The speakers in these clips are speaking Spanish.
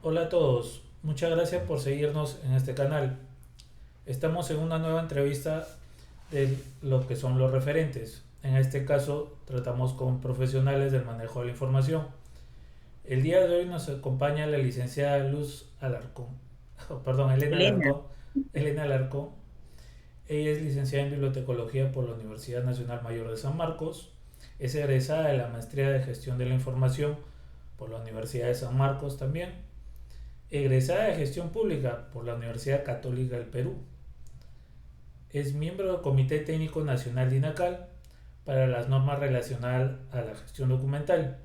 Hola a todos, muchas gracias por seguirnos en este canal. Estamos en una nueva entrevista de lo que son los referentes. En este caso tratamos con profesionales del manejo de la información. El día de hoy nos acompaña la licenciada Luz Alarcón, perdón, Elena Elena. Alarcón. Elena Alarcón. Ella es licenciada en bibliotecología por la Universidad Nacional Mayor de San Marcos. Es egresada de la maestría de gestión de la información por la Universidad de San Marcos también, egresada de Gestión Pública por la Universidad Católica del Perú. Es miembro del Comité Técnico Nacional de INACAL para las normas relacionadas a la gestión documental.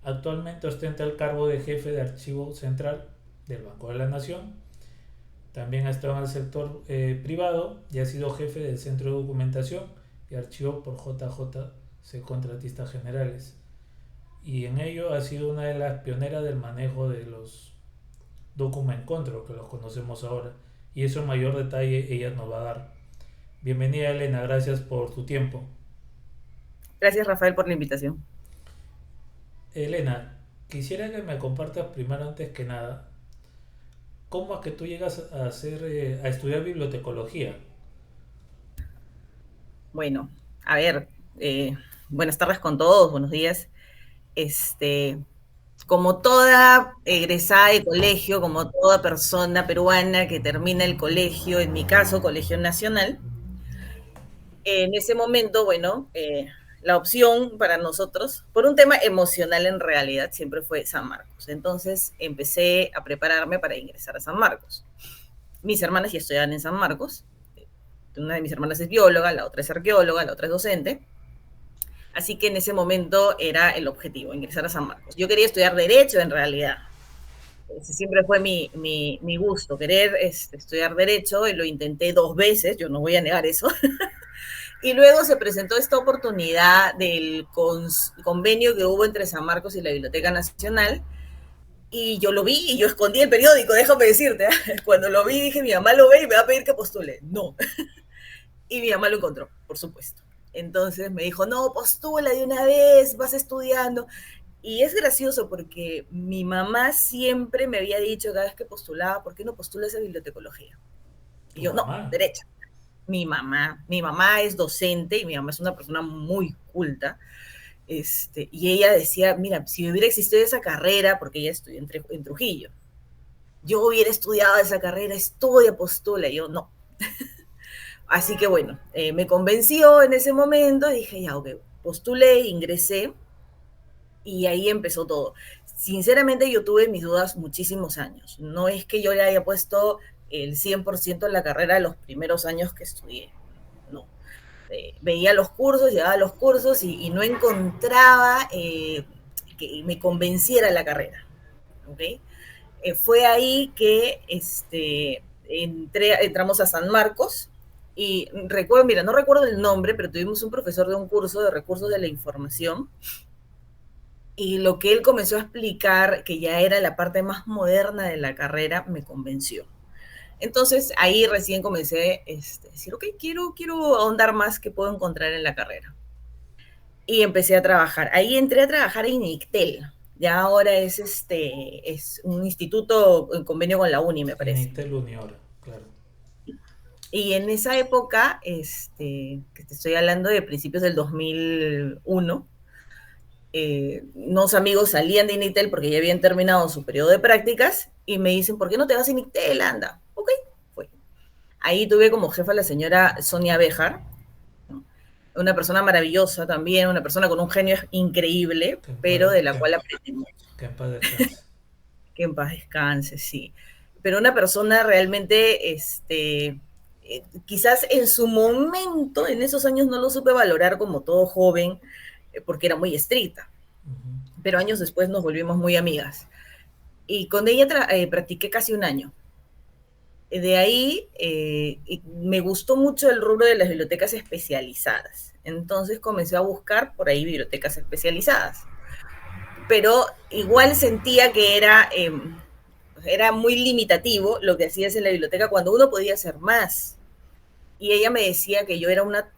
Actualmente ostenta el cargo de jefe de archivo central del Banco de la Nación. También ha estado en el sector privado y ha sido jefe del Centro de Documentación y Archivo por JJC Contratistas Generales. Y en ello ha sido una de las pioneras del manejo de los Document Control, que los conocemos ahora. Y eso en mayor detalle ella nos va a dar. Bienvenida Elena, gracias por tu tiempo. Gracias, Rafael, por la invitación. Elena, quisiera que me compartas primero, antes que nada, cómo es que tú llegas a a estudiar bibliotecología. Bueno, a ver, eh, buenas tardes con todos, buenos días. Este, como toda egresada de colegio, como toda persona peruana que termina el colegio, en mi caso, Colegio Nacional, en ese momento, bueno, la opción para nosotros, por un tema emocional en realidad, siempre fue San Marcos. Entonces empecé a prepararme para ingresar a San Marcos. Mis hermanas ya estudiaban en San Marcos. Una de mis hermanas es bióloga, la otra es arqueóloga, la otra es docente. Así que en ese momento era el objetivo, ingresar a San Marcos. Yo quería estudiar Derecho en realidad. Ese siempre fue mi gusto, querer estudiar Derecho, y lo intenté 2 veces, yo no voy a negar eso. Y luego se presentó esta oportunidad del convenio que hubo entre San Marcos y la Biblioteca Nacional, y yo lo vi y yo escondí el periódico, déjame decirte. Cuando lo vi dije, mi mamá lo ve y me va a pedir que postule. No. Y mi mamá lo encontró, por supuesto. Entonces me dijo, no, postula de una vez, vas estudiando. Y es gracioso porque mi mamá siempre me había dicho cada vez que postulaba, ¿por qué no postulas a bibliotecología? Y Tu yo, no, mamá. derecha. Mi mamá es docente y mi mamá es una persona muy culta. Y ella decía, mira, si hubiera existido esa carrera, porque ella estudió en Trujillo, yo hubiera estudiado esa carrera, estudia, postula. Y yo, no. Así que bueno, me convenció en ese momento, dije, ya, ok, postulé, ingresé y ahí empezó todo. Sinceramente yo tuve mis dudas muchísimos años. No es que yo le haya puesto el 100% en la carrera de los primeros años que estudié, no. Veía los cursos, llevaba los cursos y no encontraba que me convenciera la carrera. ¿Okay? Fue ahí que entramos a San Marcos y recuerdo, mira, no recuerdo el nombre, pero tuvimos un profesor de un curso de recursos de la información y lo que él comenzó a explicar, que ya era la parte más moderna de la carrera, me convenció. Entonces ahí recién comencé a decir, ok, quiero ahondar más que puedo encontrar en la carrera. Y empecé a trabajar. Ahí entré a trabajar en ICTEL. Ya ahora es un instituto en convenio con la UNI, me En parece. Intel Uniora, claro. Y en esa época, que te estoy hablando de principios del 2001, unos amigos salían de Initel porque ya habían terminado su periodo de prácticas y me dicen, ¿por qué no te vas a Initel? Anda. Ok, fue. Ahí tuve como jefa a la señora Sonia Béjar, ¿no? Una persona maravillosa también, una persona con un genio increíble, Que en paz, pero de la cual aprendí mucho. que en paz descanse. Que en paz descanse, sí. Pero una persona realmente, quizás en su momento, en esos años no lo supe valorar como todo joven, porque era muy estricta, Ujú. pero años después nos volvimos muy amigas. Y con ella practiqué casi un año. De ahí me gustó mucho el rubro de las bibliotecas especializadas. Entonces comencé a buscar por ahí bibliotecas especializadas. Pero igual sentía que era muy limitativo lo que hacías en la biblioteca cuando uno podía hacer más. Y ella me decía que yo era una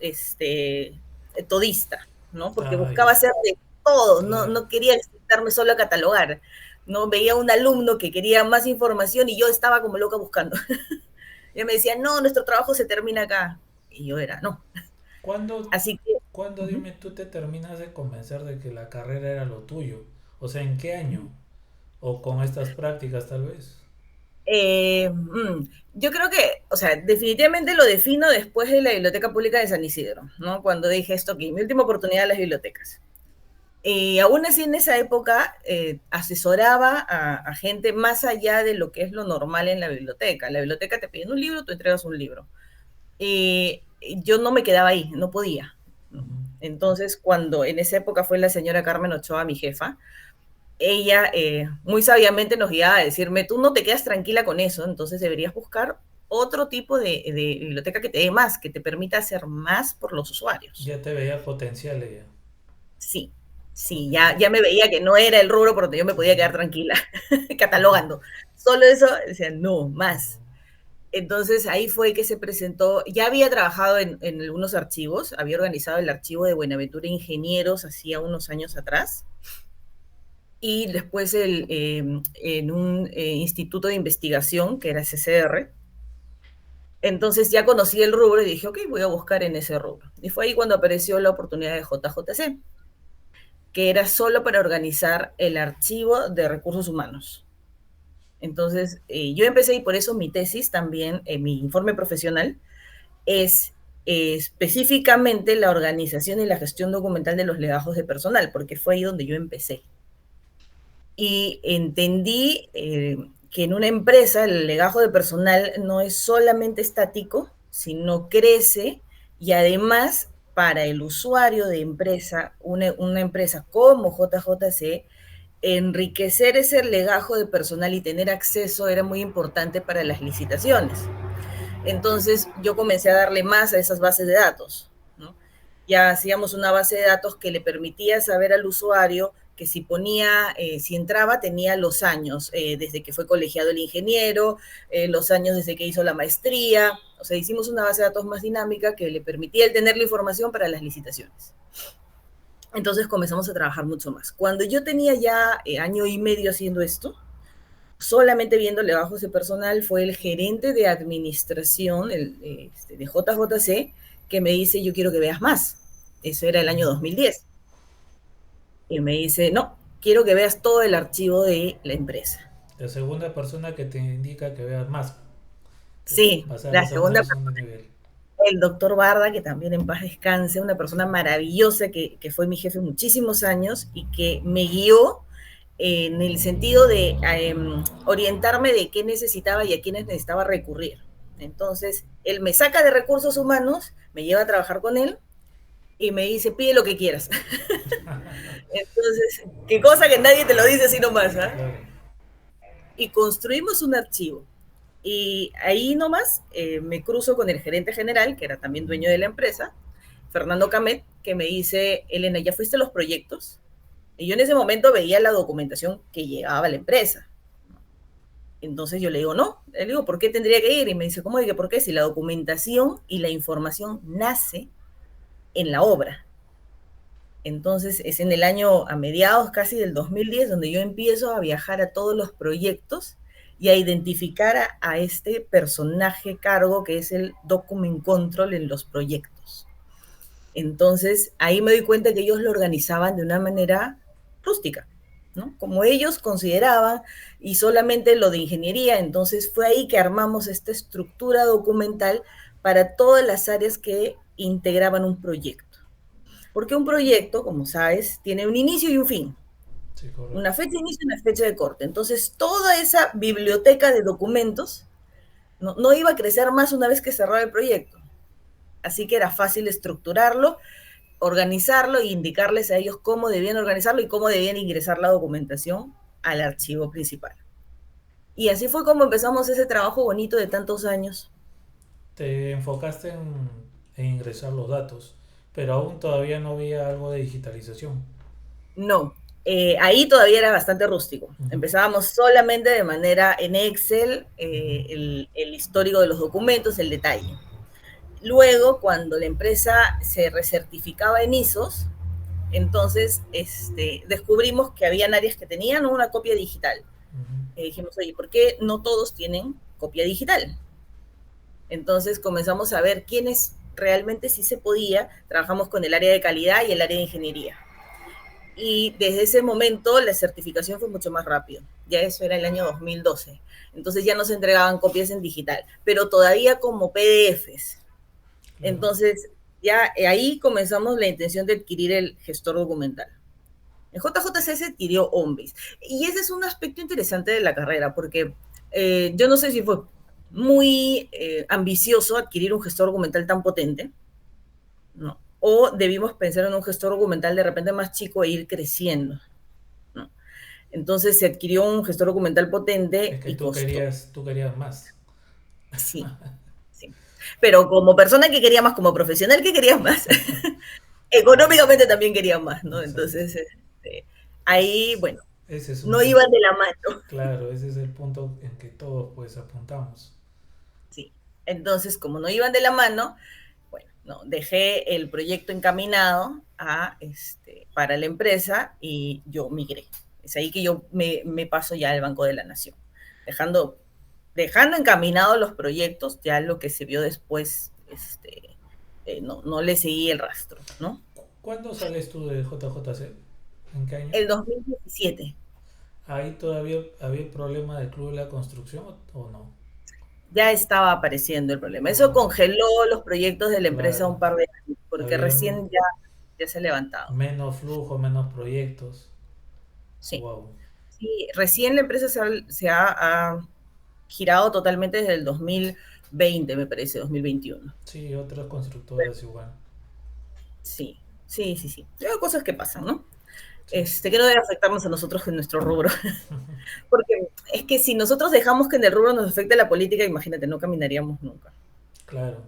todista, ¿no? Porque Ah, buscaba ya, hacer de todo, no, claro. no quería limitarme solo a catalogar. ¿no? Veía un alumno que quería más información y yo estaba como loca buscando. Y me decía, no, nuestro trabajo se termina acá. Y yo era, no. ¿Cuándo, Así que, cuándo, uh-huh. dime, tú te terminas de convencer de que la carrera era lo tuyo? O sea, ¿en qué año? O con estas prácticas tal vez. Yo creo que, o sea, definitivamente lo defino después de la Biblioteca Pública de San Isidro, ¿no? Cuando dije esto aquí, mi última oportunidad en las bibliotecas. Y aún así en esa época asesoraba a gente más allá de lo que es lo normal en la biblioteca. En la biblioteca te piden un libro, tú entregas un libro. Yo no me quedaba ahí, no podía. Ujú. Entonces, cuando en esa época fue la señora Carmen Ochoa, mi jefa, ella muy sabiamente nos guiaba a decirme, tú no te quedas tranquila con eso, entonces deberías buscar otro tipo de biblioteca que te dé más, que te permita hacer más por los usuarios. Ya te veía potencial ella. Sí, sí, Ok. ya me veía que no era el rubro por donde yo me podía Ujú. quedar tranquila, Ok. catalogando. Solo eso, decía, no, más. Entonces ahí fue que se presentó, ya había trabajado en algunos archivos, había organizado el archivo de Buenaventura Ingenieros hacía unos años atrás, y después en un instituto de investigación que era CCR. Entonces ya conocí el rubro y dije, ok, voy a buscar en ese rubro. Y fue ahí cuando apareció la oportunidad de JJC, que era solo para organizar el archivo de recursos humanos. Entonces yo empecé y por eso mi tesis también, mi informe profesional, es específicamente la organización y la gestión documental de los legajos de personal, porque fue ahí donde yo empecé. Y entendí que en una empresa el legajo de personal no es solamente estático, sino crece y además para el usuario de empresa, una empresa como JJC, enriquecer ese legajo de personal y tener acceso era muy importante para las licitaciones. Entonces yo comencé a darle más a esas bases de datos, ¿no? Ya hacíamos una base de datos que le permitía saber al usuario que si ponía, si entraba, tenía los años, desde que fue colegiado el ingeniero, los años desde que hizo la maestría. O sea, hicimos una base de datos más dinámica que le permitía el tener la información para las licitaciones. Entonces comenzamos a trabajar mucho más. Cuando yo tenía ya año y medio haciendo esto, solamente viendo legajos de personal, fue el gerente de administración de JJC que me dice, yo quiero que veas más. Eso era el año Ujú. 2010. Y me dice, no, quiero que veas todo el archivo de la empresa. La segunda persona que te indica que veas más. Que Sí, la pasaras a segunda, un segundo nivel. el doctor Barda, que también en paz descanse, una persona maravillosa que fue mi jefe muchísimos años y que me guió en el sentido de orientarme de qué necesitaba y a quiénes necesitaba recurrir. Entonces, él me saca de recursos humanos, me lleva a trabajar con él y me dice, pide lo que quieras. Entonces, qué cosa que nadie te lo dice así nomás, ¿ah? Claro. Y construimos un archivo. Y ahí nomás me cruzo con el gerente general, que era también dueño de la empresa, Fernando Camet, que me dice, Elena, ¿ya fuiste a los proyectos? Y yo en ese momento veía la documentación que llegaba a la empresa. Entonces yo le digo, no. Le digo, ¿por qué tendría que ir? Y me dice, ¿cómo de que por qué? Si la documentación y la información nace en la obra. Entonces es en el año, a mediados casi del 2010, donde yo empiezo a viajar a todos los proyectos y a identificar a este personaje cargo que es el document control en los proyectos. Entonces ahí me doy cuenta que ellos lo organizaban de una manera rústica, ¿no? Como ellos consideraban, y solamente lo de ingeniería. Entonces fue ahí que armamos esta estructura documental para todas las áreas que integraban un proyecto. Porque un proyecto, como sabes, tiene un inicio y un fin. Sí, Una correcto. fecha de inicio y una fecha de corte. Entonces, toda esa biblioteca de documentos no iba a crecer más una vez que cerraba el proyecto. Así que era fácil estructurarlo, organizarlo e indicarles a ellos cómo debían organizarlo y cómo debían ingresar la documentación al archivo principal. Y así fue como empezamos ese trabajo bonito de tantos años. Te enfocaste en ingresar los datos, pero aún todavía no había algo de digitalización. No, ahí todavía era bastante rústico. Ujú. Empezábamos solamente de manera en Excel, Ujú. el histórico de los documentos, el detalle. Luego, cuando la empresa se recertificaba en ISOs, Entonces, descubrimos que habían áreas que tenían una copia digital. Dijimos, oye, ¿por qué no todos tienen copia digital? Entonces comenzamos a ver quiénes realmente sí se podía. Trabajamos con el área de calidad y el área de ingeniería. Y desde ese momento la certificación fue mucho más rápido. Ya eso era el año 2012. Entonces ya nos entregaban copias en digital, pero todavía como PDFs. Claro. Entonces ya ahí comenzamos la intención de adquirir el gestor documental. En JJC se adquirió OMBIS. Y ese es un aspecto interesante de la carrera, porque yo no sé si fue muy ambicioso adquirir un gestor documental tan potente, ¿no? O debimos pensar en un gestor documental de repente más chico e ir creciendo, ¿no? Entonces se adquirió un gestor documental Es potente que y costó. tú querías más. Sí, sí. Pero como persona que quería más, como profesional que quería más, económicamente también quería más, ¿no? Exacto. Entonces, ahí, bueno, Ese es un no punto. iban de la mano. Claro, ese es el punto en que todos pues apuntamos. Sí. Entonces, como no iban de la mano, bueno, no, dejé el proyecto encaminado para la empresa y yo migré. Es ahí que yo me paso ya al Banco de la Nación, dejando, dejando encaminados los proyectos, ya lo que se vio después, no le seguí el rastro, ¿no? ¿Cuándo sales tú de JJC? ¿En qué año? El 2017 ¿Ahí todavía había problema del Club de la Construcción o no? ya estaba apareciendo el problema. Eso Ah, congeló los proyectos de la empresa claro. un par de años, porque Había recién ya se ha levantado. menos flujo, menos proyectos. Sí. Wow. Sí, recién la empresa ha girado totalmente desde el 2020, me parece, 2021. Sí, otras constructoras igual. Sí, sí, sí, sí. Hay cosas que pasan, ¿no? Sí, Que no debe afectarnos a nosotros en nuestro rubro. Porque es que si nosotros dejamos que en el rubro nos afecte la política, imagínate, no caminaríamos nunca. claro.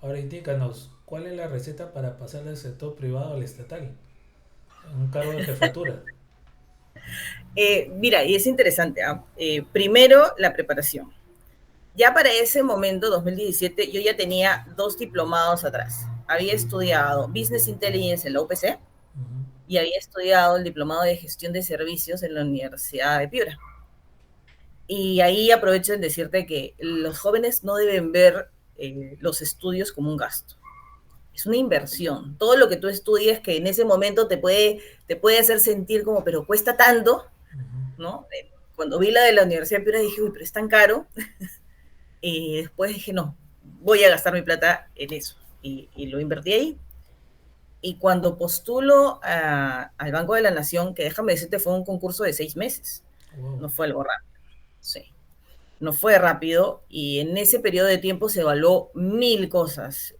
Ahora indícanos, ¿cuál es la receta para pasar del sector privado al estatal? Un cargo de jefatura. Mira, y es interesante, ¿ah? Primero, la preparación. Ya para ese momento, 2017, yo ya tenía 2 diplomados atrás. Había estudiado Business Intelligence en la UPC Ujú. y había estudiado el diplomado de gestión de servicios en la Universidad de Piura. Y ahí aprovecho en decirte que los jóvenes no deben ver los estudios como un gasto. Es una inversión. Todo lo que tú estudias que en ese momento te puede hacer sentir como, pero cuesta tanto, Ujú. ¿no? Cuando vi la de la Universidad de Piura dije, uy, pero es tan caro. Y después dije, no, voy a gastar mi plata en eso. Y lo invertí ahí. Y cuando postulo al Banco de la Nación, que déjame decirte, fue un concurso de 6 meses. Wow. No fue algo rápido. Sí. No fue rápido. Y en ese periodo de tiempo se evaluó 1000 cosas.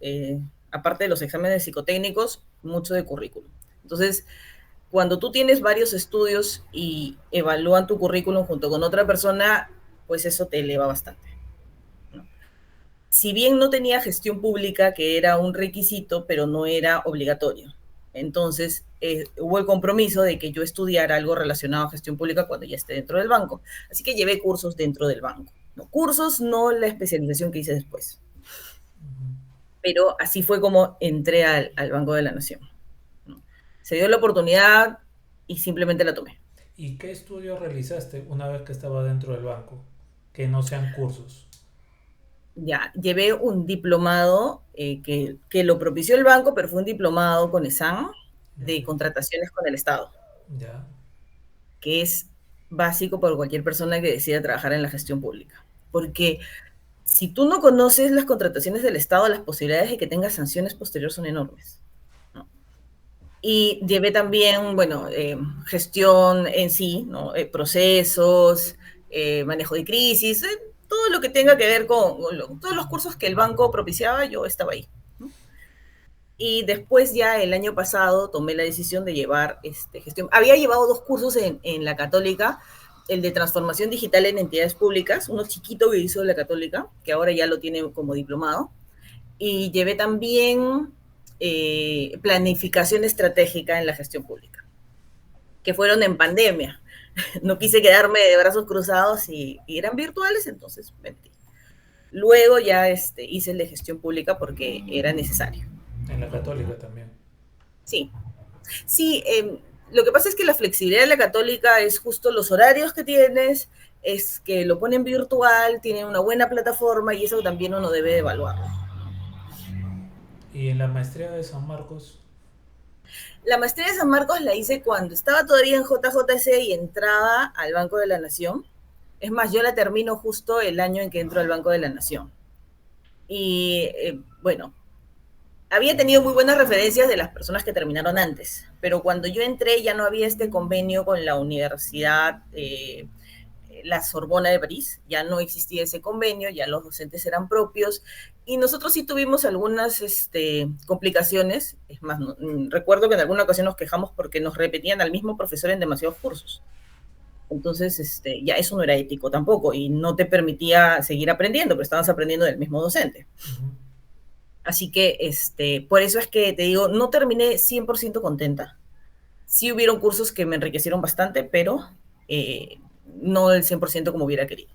Aparte de los exámenes psicotécnicos, mucho de currículum. Entonces, cuando tú tienes varios estudios y evalúan tu currículum junto con otra persona, pues eso te eleva bastante. Si bien no tenía gestión pública, que era un requisito, pero no era obligatorio. Entonces, hubo el compromiso de que yo estudiara algo relacionado a gestión pública cuando ya esté dentro del banco. Así que llevé cursos dentro del banco. No, cursos, no la especialización que hice después. Ujú. Pero así fue como entré al Banco de la Nación, ¿no? Se dio la oportunidad y simplemente la tomé. ¿Y qué estudios realizaste una vez que estaba dentro del banco? Que no sean cursos. Ya, llevé un diplomado que lo propició el banco, pero fue un diplomado con ESAN Ok. de contrataciones con el Estado, Ya. que es básico para cualquier persona que decida trabajar en la gestión pública. Porque si tú no conoces las contrataciones del Estado, las posibilidades de que tengas sanciones posteriores son enormes, ¿no? Y llevé también, bueno, gestión en sí, ¿no? Procesos, manejo de crisis, todo lo que tenga que ver con todos los cursos que el banco propiciaba, yo estaba ahí, ¿no? Y después ya el año pasado tomé la decisión de llevar gestión. Había llevado 2 cursos en la Católica, el de transformación digital en entidades públicas, uno chiquito que hizo la Católica, que ahora ya lo tiene como diplomado, y llevé también planificación estratégica en la gestión pública, que fueron en pandemia. No quise quedarme de brazos cruzados y eran virtuales, entonces me metí. Luego ya hice el de gestión pública porque era necesario. En la católica también. Sí, Sí, lo que pasa es que la flexibilidad de la católica es justo los horarios que tienes, es que lo ponen virtual, tienen una buena plataforma y eso también uno debe evaluarlo. Y en la maestría de San Marcos, La maestría de San Marcos la hice cuando estaba todavía en JJC y entraba al Banco de la Nación. Es más, yo la termino justo el año en que entro al Banco de la Nación. Y bueno, había tenido muy buenas referencias de las personas que terminaron antes, pero cuando yo entré ya no había este convenio con la Universidad la Sorbona de París, ya no existía ese convenio, ya los docentes eran propios y nosotros sí tuvimos algunas complicaciones, es más, no, recuerdo que en alguna ocasión nos quejamos porque nos repetían al mismo profesor en demasiados cursos. Entonces, ya eso no era ético tampoco y no te permitía seguir aprendiendo, pero estabas aprendiendo del mismo docente. ujú, Así que, por eso es que te digo, no terminé 100% contenta. Sí hubieron cursos que me enriquecieron bastante, pero no el 100% como hubiera querido.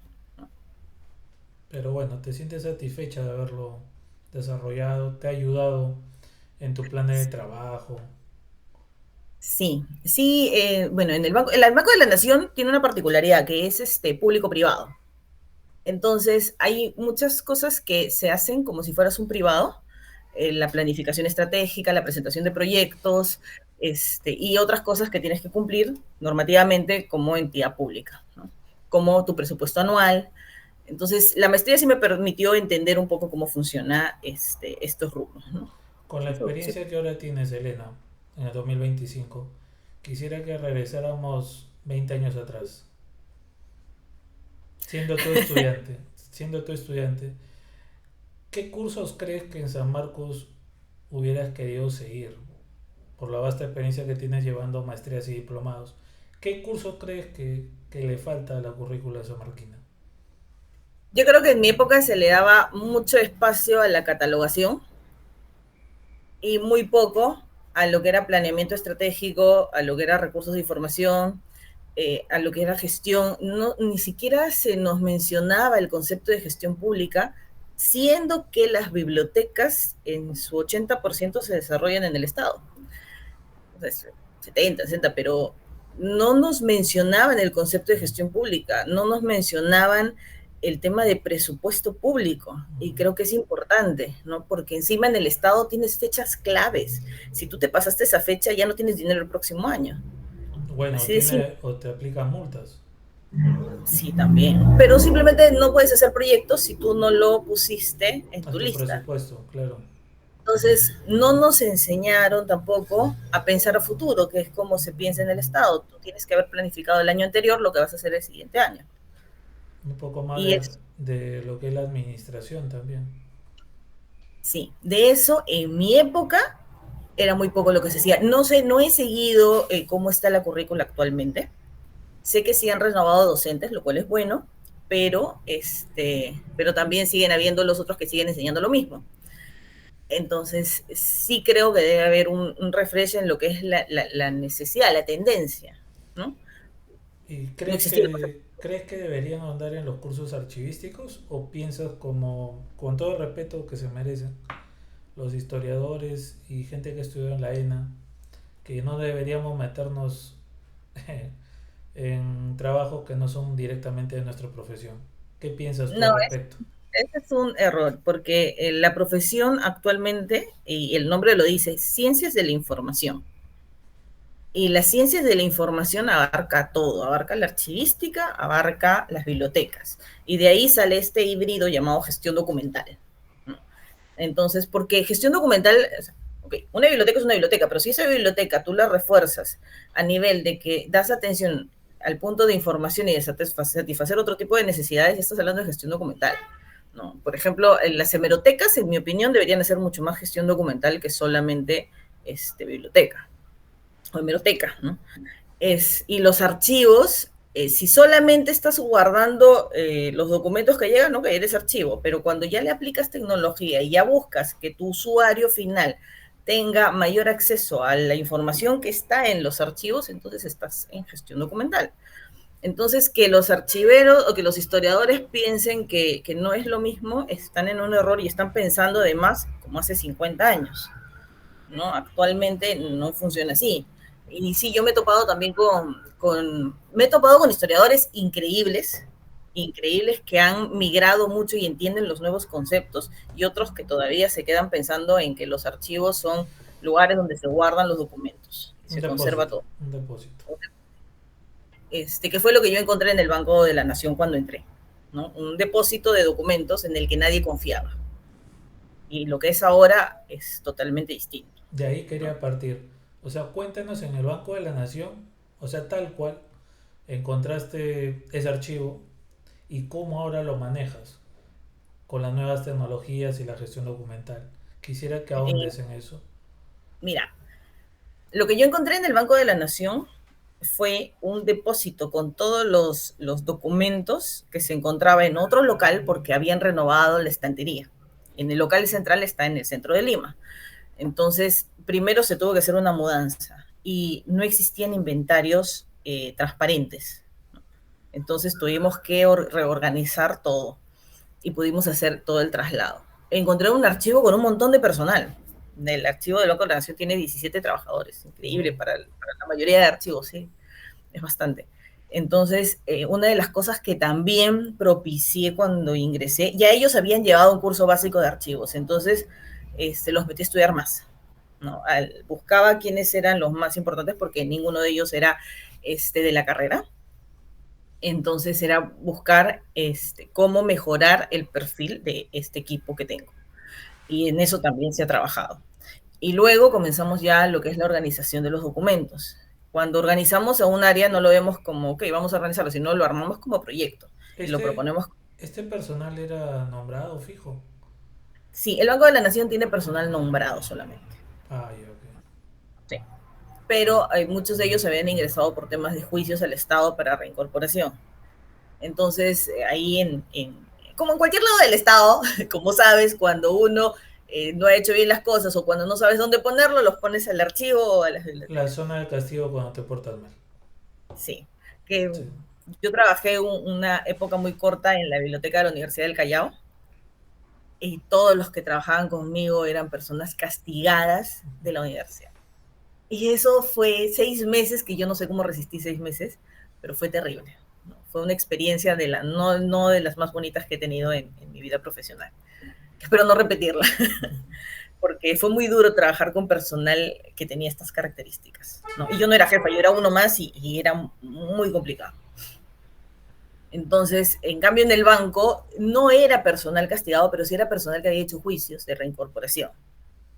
pero bueno, te sientes satisfecha de haberlo desarrollado, te ha ayudado en tu plan de trabajo. Sí, sí, bueno, el Banco de la Nación tiene una particularidad que es público-privado. Entonces, hay muchas cosas que se hacen como si fueras un privado, la planificación estratégica, la presentación de proyectos, y otras cosas que tienes que cumplir normativamente como entidad pública, ¿no? Como tu presupuesto anual. Entonces, la maestría sí me permitió entender un poco cómo funciona estos rubros, ¿no? Con la Eso sí. experiencia que ahora tienes, Elena, en el 2025, quisiera que regresáramos 20 años atrás, siendo tú estudiante, ¿qué cursos crees que en San Marcos hubieras querido seguir? Por la vasta experiencia que tienes llevando maestrías y diplomados, ¿qué curso crees que le falta a la currícula sanmarquina? Yo creo que en mi época se le daba mucho espacio a la catalogación y muy poco a lo que era planeamiento estratégico, a lo que era recursos de información, a lo que era gestión. No, ni siquiera se nos mencionaba el concepto de gestión pública, siendo que las bibliotecas en su 80% se desarrollan en el Estado. Entonces, 70, 60, pero no nos mencionaban el concepto de gestión pública, no nos mencionaban el tema de presupuesto público, y creo que es importante, ¿no? Porque encima en el Estado tienes fechas claves. Si tú te pasaste esa fecha, ya no tienes dinero el próximo año. Bueno, Así de simple. o te aplican multas. Sí, también. Pero simplemente no puedes hacer proyectos si tú no lo pusiste en A tu tu lista. presupuesto, claro. Entonces, no nos enseñaron tampoco a pensar a futuro, que es como se piensa en el Estado. Tú tienes que haber planificado el año anterior lo que vas a hacer el siguiente año. Un poco más Y es, de lo que es la administración también. sí, de eso en mi época era muy poco lo que se hacía. No sé, no he seguido cómo está la currícula actualmente. Sé que sí han renovado docentes, lo cual es bueno, pero también siguen habiendo los otros que siguen enseñando lo mismo. Entonces, sí creo que debe haber un refresh en lo que es la necesidad, la tendencia, ¿no? ¿Y No existir. crees que deberían andar en los cursos archivísticos o piensas como, con todo el respeto que se merecen, los historiadores y gente que estudió en la ENA, que no deberíamos meternos en trabajos que no son directamente de nuestra profesión? ¿Qué piensas tú No, al respecto? ese es un error, porque la profesión actualmente, y el nombre lo dice, ciencias de la información. Y las ciencias de la información abarca todo, abarca la archivística, abarca las bibliotecas. Y de ahí sale este híbrido llamado gestión documental, ¿no? Entonces, porque gestión documental, okay, una biblioteca es una biblioteca, pero si esa biblioteca tú la refuerzas a nivel de que das atención al punto de información y de satisfacer otro tipo de necesidades, ya estás hablando de gestión documental, ¿no? Por ejemplo, en las hemerotecas, en mi opinión, deberían hacer mucho más gestión documental que solamente biblioteca o hemeroteca, ¿no? Y los archivos, si solamente estás guardando los documentos que llegan, ok, eres archivo, pero cuando ya le aplicas tecnología y ya buscas que tu usuario final tenga mayor acceso a la información que está en los archivos, entonces estás en gestión documental. Entonces, que los archiveros o que los historiadores piensen que no es lo mismo, están en un error y están pensando además como hace 50 años. ¿no? Actualmente no funciona así. Y sí, yo me he topado también me he topado con historiadores increíbles, increíbles que han migrado mucho y entienden los nuevos conceptos, y otros que todavía se quedan pensando en que los archivos son lugares donde se guardan los documentos, Un se conserva depósito, todo. un depósito. Que fue lo que yo encontré en el Banco de la Nación cuando entré, ¿no? Un depósito de documentos en el que nadie confiaba. Y lo que es ahora es totalmente distinto, De ahí ¿no? quería partir. O sea, cuéntanos en el Banco de la Nación, o sea, tal cual, encontraste ese archivo y cómo ahora lo manejas con las nuevas tecnologías y la gestión documental. Quisiera que Eh, ahondes en eso. Mira, lo que yo encontré en el Banco de la Nación fue un depósito con todos los documentos que se encontraba en otro local porque habían renovado la estantería. En el local central está en el centro de Lima. Entonces, primero se tuvo que hacer una mudanza y no existían inventarios transparentes. Entonces tuvimos que reorganizar todo y pudimos hacer todo el traslado. Encontré un archivo con un montón de personal. El archivo de Banco de la Nación tiene 17 trabajadores, increíble Wow. para la mayoría de archivos, sí, es bastante. Entonces, una de las cosas que también propicié cuando ingresé, ya ellos habían llevado un curso básico de archivos, entonces los metí a estudiar más. ¿No? Buscaba quiénes eran los más importantes porque ninguno de ellos era de la carrera. Entonces era buscar cómo mejorar el perfil de este equipo que tengo. Y en eso también se ha trabajado. Y luego comenzamos ya lo que es la organización de los documentos. Cuando organizamos a un área no lo vemos como, ok, vamos a organizarlo, sino lo armamos como proyecto y lo Este, proponemos. este personal era nombrado fijo. Sí, el Banco de la Nación tiene personal nombrado solamente. Ah, ya, ok. Sí. Pero muchos de ellos habían ingresado por temas de juicios al Estado para reincorporación. Entonces, ahí como en cualquier lado del Estado, como sabes, cuando uno no ha hecho bien las cosas o cuando no sabes dónde ponerlo, los pones al archivo o a las La bibliotecas. zona de castigo cuando te portas mal. Sí, que Sí. yo trabajé una época muy corta en la biblioteca de la Universidad del Callao y todos los que trabajaban conmigo eran personas castigadas de la universidad. Y eso fue 6 meses, que yo no sé cómo resistí 6 meses, pero fue terrible, ¿no? Fue una experiencia no de las más bonitas que he tenido en mi vida profesional. Espero no repetirla, porque fue muy duro trabajar con personal que tenía estas características, ¿no? Y yo no era jefa, yo era uno más y era muy complicado. Entonces, en cambio, en el banco no era personal castigado, pero sí era personal que había hecho juicios de reincorporación.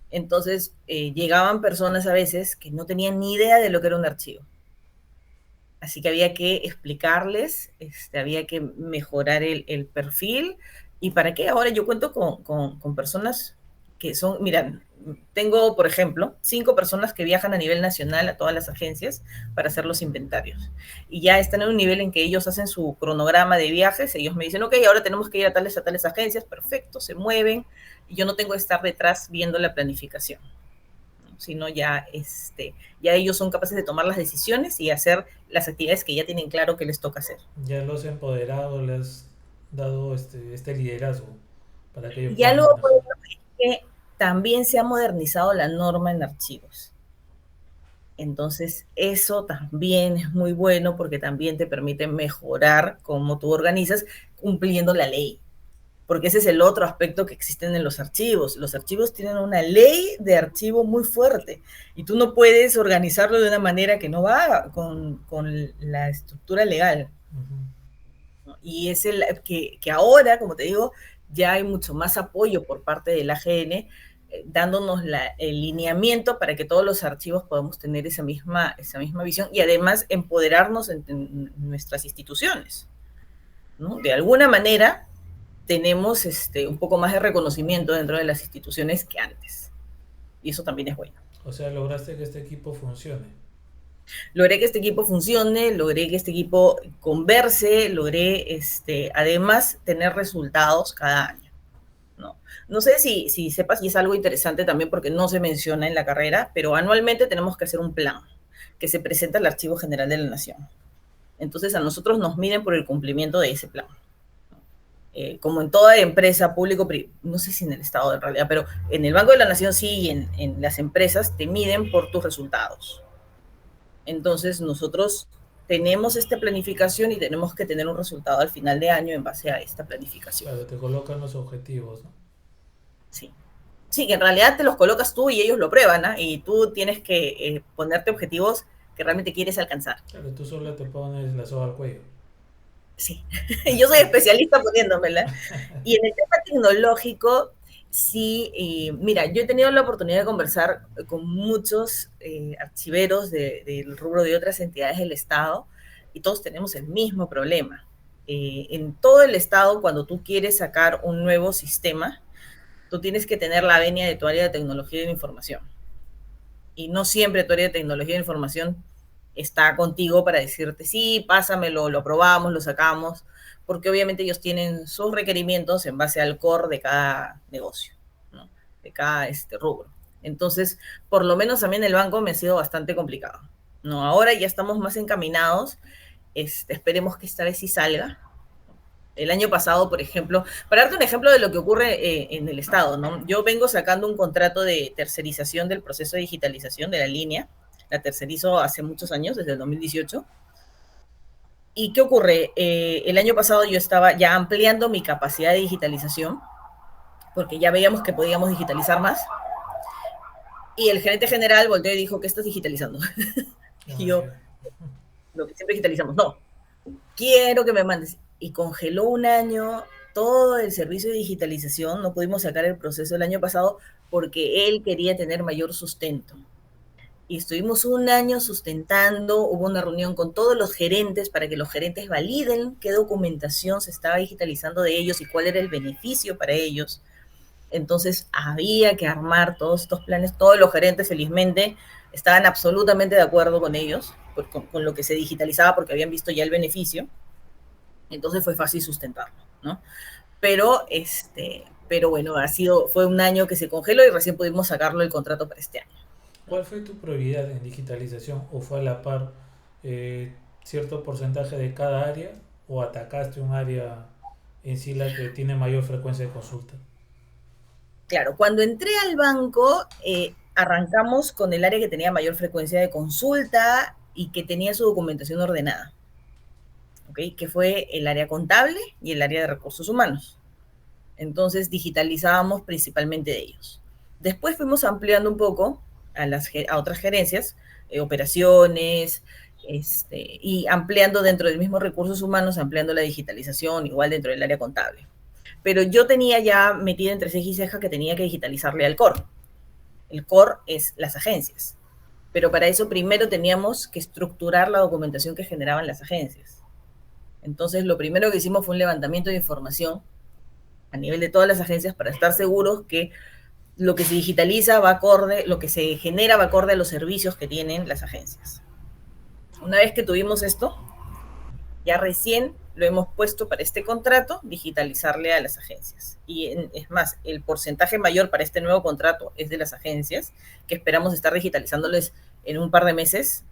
Entonces, llegaban personas a veces que no tenían ni idea de lo que era un archivo. Así que había que explicarles, había que mejorar el perfil. ¿Y para qué? Ahora yo cuento con personas que son, mira, tengo, por ejemplo, 5 personas que viajan a nivel nacional a todas las agencias para hacer los inventarios. Y ya están en un nivel en que ellos hacen su cronograma de viajes. Ellos me dicen, ok, ahora tenemos que ir a tales agencias, perfecto, se mueven. Y yo no tengo que estar detrás viendo la planificación, sino ya ellos son capaces de tomar las decisiones y hacer las actividades que ya tienen claro que les toca hacer. Ya los empoderados les has dado este liderazgo para que ellos Y puedan algo manejar. que también se ha modernizado la norma en archivos. Entonces, eso también es muy bueno porque también te permite mejorar cómo tú organizas cumpliendo la ley. Porque ese es el otro aspecto que existen en los archivos. Los archivos tienen una ley de archivo muy fuerte y tú no puedes organizarlo de una manera que no va con la estructura legal. Ujú. ¿No? Y es que ahora, como te digo, ya hay mucho más apoyo por parte del AGN, dándonos el lineamiento para que todos los archivos podamos tener esa misma visión y además empoderarnos en nuestras instituciones, ¿no? De alguna manera tenemos un poco más de reconocimiento dentro de las instituciones que antes. Y eso también es bueno. O sea, lograste que este equipo funcione. Logré que este equipo funcione, logré que este equipo converse, logré además tener resultados cada año. ¿No? No sé si sepas, y es algo interesante también porque no se menciona en la carrera, pero anualmente tenemos que hacer un plan que se presenta al Archivo General de la Nación. Entonces a nosotros nos miden por el cumplimiento de ese plan. como en toda empresa público, no sé si en el Estado en realidad, pero en el Banco de la Nación sí y en las empresas te miden por tus resultados. Entonces nosotros tenemos esta planificación y tenemos que tener un resultado al final de año en base a esta planificación. Claro, te colocan los objetivos, ¿no? Sí. Sí, que en realidad te los colocas tú y ellos lo prueban, ¿eh? Y tú tienes que ponerte objetivos que realmente quieres alcanzar. Claro, tú solo te pones la soga al cuello. Sí, yo soy especialista poniéndomela. Y en el tema tecnológico, sí, mira, yo he tenido la oportunidad de conversar con muchos archiveros del rubro de otras entidades del Estado y todos tenemos el mismo problema. En todo el Estado, cuando tú quieres sacar un nuevo sistema, tú tienes que tener la venia de tu área de tecnología y de información. Y no siempre tu área de tecnología de información está contigo para decirte, sí, pásamelo, lo probamos, lo sacamos, porque obviamente ellos tienen sus requerimientos en base al core de cada negocio, ¿no? De cada rubro. Entonces, por lo menos a mí en el banco me ha sido bastante complicado. No, ahora ya estamos más encaminados, esperemos que esta vez sí salga. El año pasado, por ejemplo, para darte un ejemplo de lo que ocurre en el Estado, ¿no? Yo vengo sacando un contrato de tercerización del proceso de digitalización de la línea, la tercerizo hace muchos años, desde el 2018. ¿Y qué ocurre? El año pasado yo estaba ya ampliando mi capacidad de digitalización, porque ya veíamos que podíamos digitalizar más, y el gerente general volteó y dijo, ¿qué estás digitalizando? Y Ah, yo, ya. lo que siempre digitalizamos, no, quiero que me mandes. Y congeló un año todo el servicio de digitalización, no pudimos sacar el proceso el año pasado porque él quería tener mayor sustento. Y estuvimos un año sustentando, hubo una reunión con todos los gerentes para que los gerentes validen qué documentación se estaba digitalizando de ellos y cuál era el beneficio para ellos. Entonces había que armar todos estos planes, todos los gerentes felizmente estaban absolutamente de acuerdo con ellos, con lo que se digitalizaba porque habían visto ya el beneficio, entonces fue fácil sustentarlo, ¿no? Pero, pero bueno, fue un año que se congeló y recién pudimos sacarlo el contrato para este año, ¿no? ¿Cuál fue tu prioridad en digitalización? ¿O fue a la par cierto porcentaje de cada área? ¿O atacaste un área en sí la que tiene mayor frecuencia de consulta? Claro, cuando entré al banco, arrancamos con el área que tenía mayor frecuencia de consulta y que tenía su documentación ordenada, ¿ok? Que fue el área contable y el área de recursos humanos. Entonces digitalizábamos principalmente de ellos. Después fuimos ampliando un poco a otras gerencias, operaciones, y ampliando dentro del mismo recursos humanos, ampliando la digitalización, igual dentro del área contable. Pero yo tenía ya metida entre ceja y ceja que tenía que digitalizarle al core. El core es las agencias. Pero para eso primero teníamos que estructurar la documentación que generaban las agencias. Entonces, lo primero que hicimos fue un levantamiento de información a nivel de todas las agencias para estar seguros que lo que se digitaliza va acorde, lo que se genera va acorde a los servicios que tienen las agencias. Una vez que tuvimos esto, ya recién lo hemos puesto para este contrato, digitalizarle a las agencias. Y es más, el porcentaje mayor para este nuevo contrato es de las agencias, que esperamos estar digitalizándoles en un par de meses.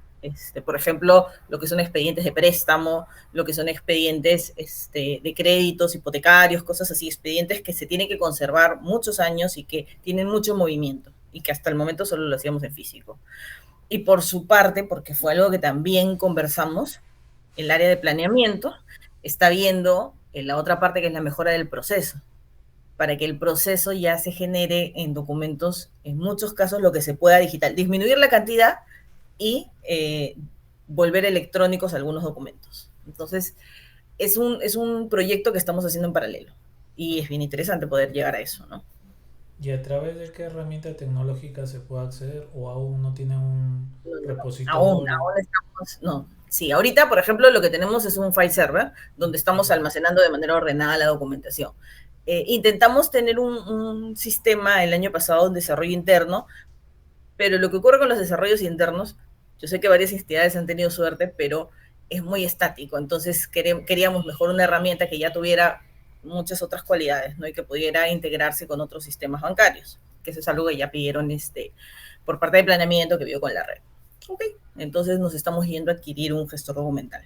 Por ejemplo, lo que son expedientes de préstamo, lo que son expedientes de créditos hipotecarios, cosas así, expedientes que se tienen que conservar muchos años y que tienen mucho movimiento y que hasta el momento solo lo hacíamos en físico. Y por su parte, porque fue algo que también conversamos, el área de planeamiento está viendo en la otra parte que es la mejora del proceso, para que el proceso ya se genere en documentos, en muchos casos lo que se pueda digital, disminuir la cantidad y volver electrónicos algunos documentos. Entonces, es un proyecto que estamos haciendo en paralelo y es bien interesante poder llegar a eso, ¿no? ¿Y a través de qué herramienta tecnológica se puede acceder? ¿O aún no tiene un No, no, no. repositorio? Aún estamos, no. Sí, ahorita, por ejemplo, lo que tenemos es un file server donde estamos Ya. almacenando de manera ordenada la documentación. Intentamos tener un sistema el año pasado de desarrollo interno, pero lo que ocurre con los desarrollos internos, yo sé que varias entidades han tenido suerte, pero es muy estático. Entonces queríamos mejor una herramienta que ya tuviera muchas otras cualidades, ¿no? Y que pudiera integrarse con otros sistemas bancarios, que eso es algo que ya pidieron por parte de planeamiento que vio con la red. Ok, entonces nos estamos yendo a adquirir un gestor documental,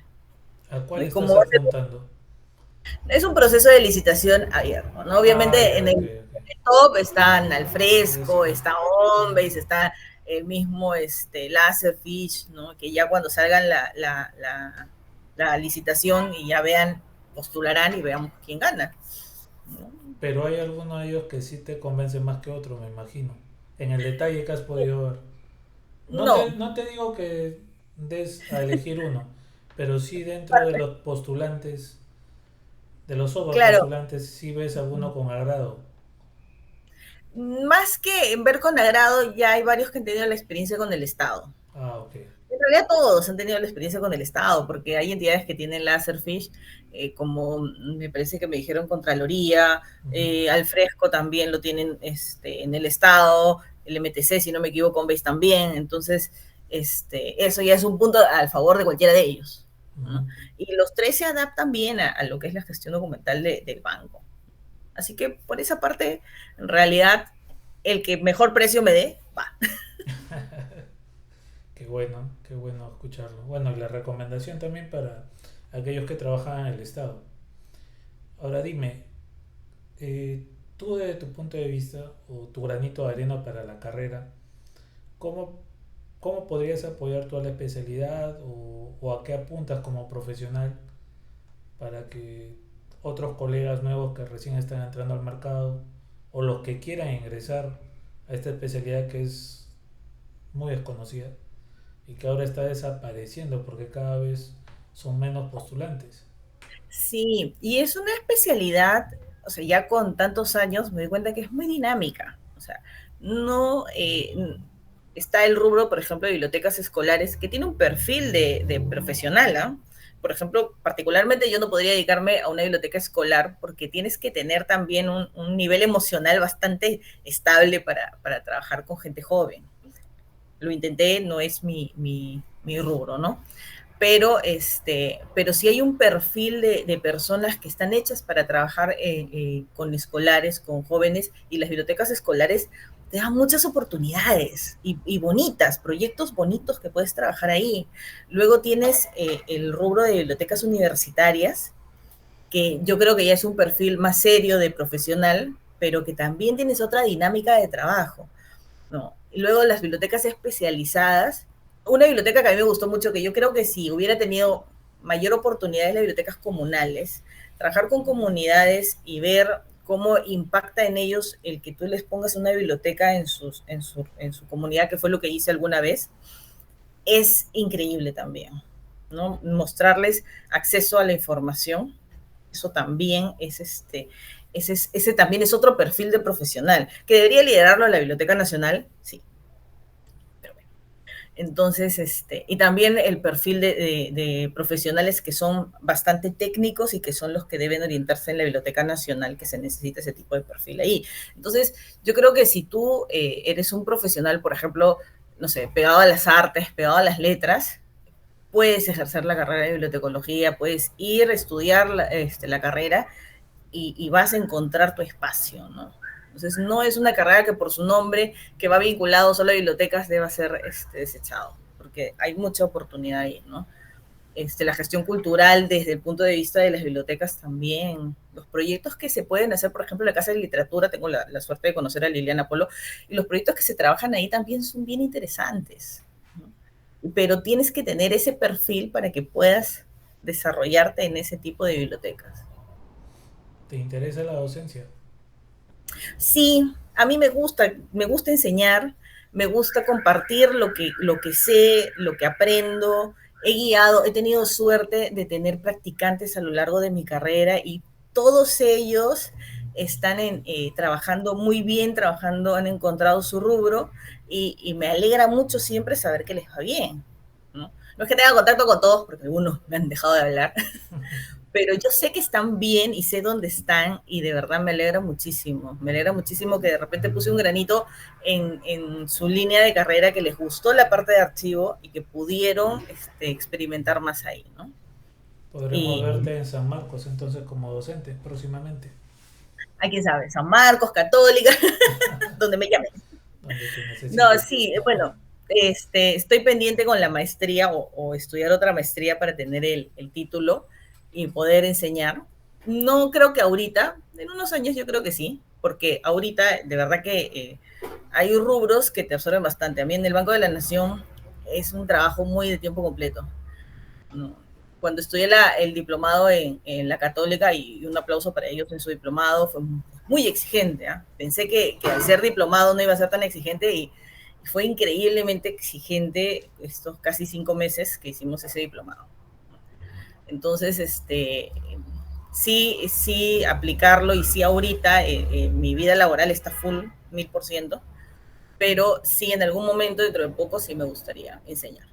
¿A ¿no? cuál Y estás como apuntando? Es un proceso de licitación abierto, ¿no? Ah, Obviamente ya, en ok, el ok. top están Alfresco, Fresco. está Homebase, está el mismo Laserfish, ¿no? Que ya cuando salgan la licitación y ya vean, postularán y veamos quién gana, ¿no? Pero hay algunos de ellos que sí te convencen más que otros, me imagino. En el detalle que has podido ver. No, No te digo que des a elegir uno, pero sí dentro de los postulantes, de los claro, postulantes, sí ves alguno con agrado. más que ver con agrado, ya hay varios que han tenido la experiencia con el Estado. Ah, ok. En realidad todos han tenido la experiencia con el Estado, porque hay entidades que tienen Laserfish, como me parece que me dijeron Contraloría, Ujú, Alfresco también lo tienen en el Estado, el MTC, si no me equivoco, Combase también, entonces eso ya es un punto al favor de cualquiera de ellos, ujú. ¿no? Y los tres se adaptan bien a lo que es la gestión documental del banco. Así que por esa parte, en realidad, el que mejor precio me dé, va. Qué bueno escucharlo. Bueno, y la recomendación también para aquellos que trabajan en el Estado. Ahora dime, tú desde tu punto de vista o tu granito de arena para la carrera, ¿cómo, cómo podrías apoyar tú a la especialidad o a qué apuntas como profesional para que otros colegas nuevos que recién están entrando al mercado o los que quieran ingresar a esta especialidad que es muy desconocida y que ahora está desapareciendo porque cada vez son menos postulantes? Sí, y es una especialidad, o sea, ya con tantos años me doy cuenta que es muy dinámica. O sea, no está el rubro, por ejemplo, de bibliotecas escolares, que tiene un perfil de profesional, ¿ah? Por ejemplo, particularmente yo no podría dedicarme a una biblioteca escolar porque tienes que tener también un nivel emocional bastante estable para trabajar con gente joven. Lo intenté, no es mi rubro, ¿no? Pero sí hay un perfil de personas que están hechas para trabajar con escolares, con jóvenes, y las bibliotecas escolares te dan muchas oportunidades y bonitas, proyectos bonitos que puedes trabajar ahí. Luego tienes el rubro de bibliotecas universitarias, que yo creo que ya es un perfil más serio de profesional, pero que también tienes otra dinámica de trabajo, ¿no? Y luego las bibliotecas especializadas. Una biblioteca que a mí me gustó mucho, que yo creo que si hubiera tenido mayor oportunidad es las bibliotecas comunales. Trabajar con comunidades y ver cómo impacta en ellos el que tú les pongas una biblioteca en su comunidad, que fue lo que hice alguna vez, es increíble también, ¿no? Mostrarles acceso a la información, eso también es ese también es otro perfil de profesional, que debería liderarlo la Biblioteca Nacional, sí, pero bueno. Entonces, y también el perfil de profesionales que son bastante técnicos y que son los que deben orientarse en la Biblioteca Nacional, que se necesita ese tipo de perfil ahí. Entonces, yo creo que si tú eres un profesional, por ejemplo, no sé, pegado a las artes, pegado a las letras, puedes ejercer la carrera de bibliotecología, puedes ir a estudiar la carrera y vas a encontrar tu espacio, ¿no? Entonces, no es una carrera que por su nombre, que va vinculado solo a bibliotecas, deba ser desechado, porque hay mucha oportunidad ahí, ¿no? La gestión cultural desde el punto de vista de las bibliotecas también, los proyectos que se pueden hacer, por ejemplo, en la Casa de Literatura, tengo la suerte de conocer a Liliana Polo, y los proyectos que se trabajan ahí también son bien interesantes, ¿no? Pero tienes que tener ese perfil para que puedas desarrollarte en ese tipo de bibliotecas. ¿Te interesa la docencia? Sí, a mí me gusta enseñar, me gusta compartir lo que sé, lo que aprendo. He guiado, he tenido suerte de tener practicantes a lo largo de mi carrera y todos ellos están trabajando muy bien, trabajando, han encontrado su rubro y me alegra mucho siempre saber que les va bien, ¿no? No es que tenga contacto con todos, porque algunos me han dejado de hablar, pero yo sé que están bien y sé dónde están y de verdad me alegra muchísimo. Me alegra muchísimo que de repente puse un granito su línea de carrera, que les gustó la parte de archivo y que pudieron experimentar más ahí, ¿no? Podremos Y verte en San Marcos entonces como docente próximamente, hay quien sabe, San Marcos, Católica, donde me llamen. donde te No, necesiten. sí, bueno, estoy pendiente con la maestría o estudiar otra maestría para tener el título y poder enseñar. No creo que ahorita, en unos años yo creo que sí, porque ahorita de verdad que hay rubros que te absorben bastante. A mí en el Banco de la Nación es un trabajo muy de tiempo completo. ¿No? Cuando estudié el diplomado en la Católica, y un aplauso para ellos en su diplomado, fue muy exigente. ¿Eh? Pensé que al ser diplomado no iba a ser tan exigente y fue increíblemente exigente estos casi 5 meses que hicimos ese diplomado. Entonces, sí aplicarlo y sí ahorita mi vida laboral está full, 1000%, pero sí en algún momento, dentro de poco, sí me gustaría enseñar.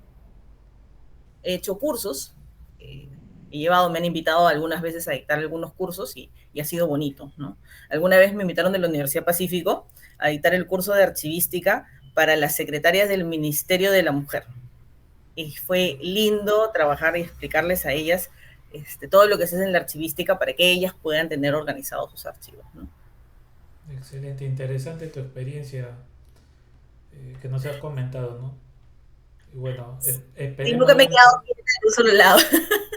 He hecho cursos, eh, me han invitado algunas veces a dictar algunos cursos y ha sido bonito, ¿no? Alguna vez me invitaron de la Universidad Pacífico a dictar el curso de archivística para las secretarias del Ministerio de la Mujer. Y fue lindo trabajar y explicarles a ellas todo lo que se hace en la archivística para que ellas puedan tener organizados sus archivos, ¿no? Excelente, interesante tu experiencia que nos has comentado, ¿no? Y bueno, Y nunca me he quedado quieta en un solo lado.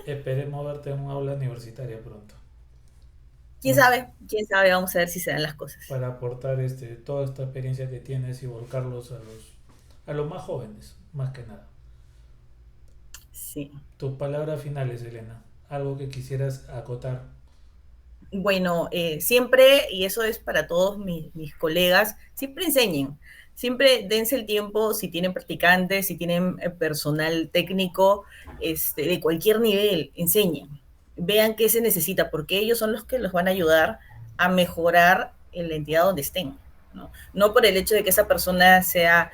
esperemos verte en un aula universitaria pronto, ¿no? Quién sabe, vamos a ver si se dan las cosas. Para aportar toda esta experiencia que tienes y volcarlos a los más jóvenes, más que nada. Sí. Tus palabras finales, Elena. Algo que quisieras acotar. Bueno, siempre, y eso es para todos mis colegas, siempre enseñen, siempre dense el tiempo, si tienen practicantes, si tienen personal técnico, de cualquier nivel, enseñen, vean qué se necesita, porque ellos son los que los van a ayudar a mejorar en la entidad donde estén, ¿no? No por el hecho de que esa persona sea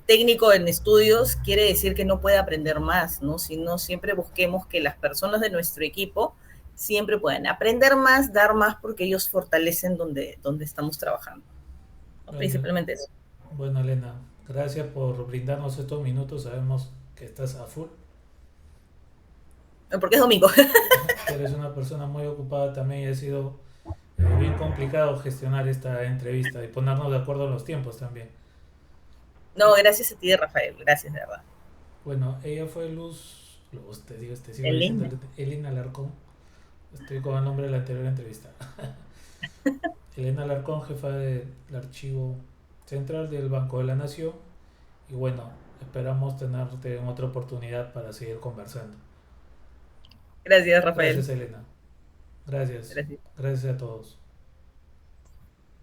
técnico en estudios, quiere decir que no puede aprender más, ¿no? Sino siempre busquemos que las personas de nuestro equipo siempre pueden aprender más, dar más, porque ellos fortalecen donde estamos trabajando. ¿No? Bueno, Principalmente eso. bueno, Elena, gracias por brindarnos estos minutos. Sabemos que estás a full, Porque es domingo. que eres una persona muy ocupada también y ha sido bien complicado gestionar esta entrevista y ponernos de acuerdo en los tiempos también. No, gracias a ti, Rafael. Gracias, de verdad. Bueno, ella fue Luz, te digo, te sigo diciendo Elena. Elena Alarcón. Estoy con el nombre de la anterior entrevista. Elena Alarcón, jefa del archivo central del Banco de la Nación. Y bueno, esperamos tenerte en otra oportunidad para seguir conversando. Gracias, Rafael. Gracias, Elena. Gracias. Gracias. Gracias a todos.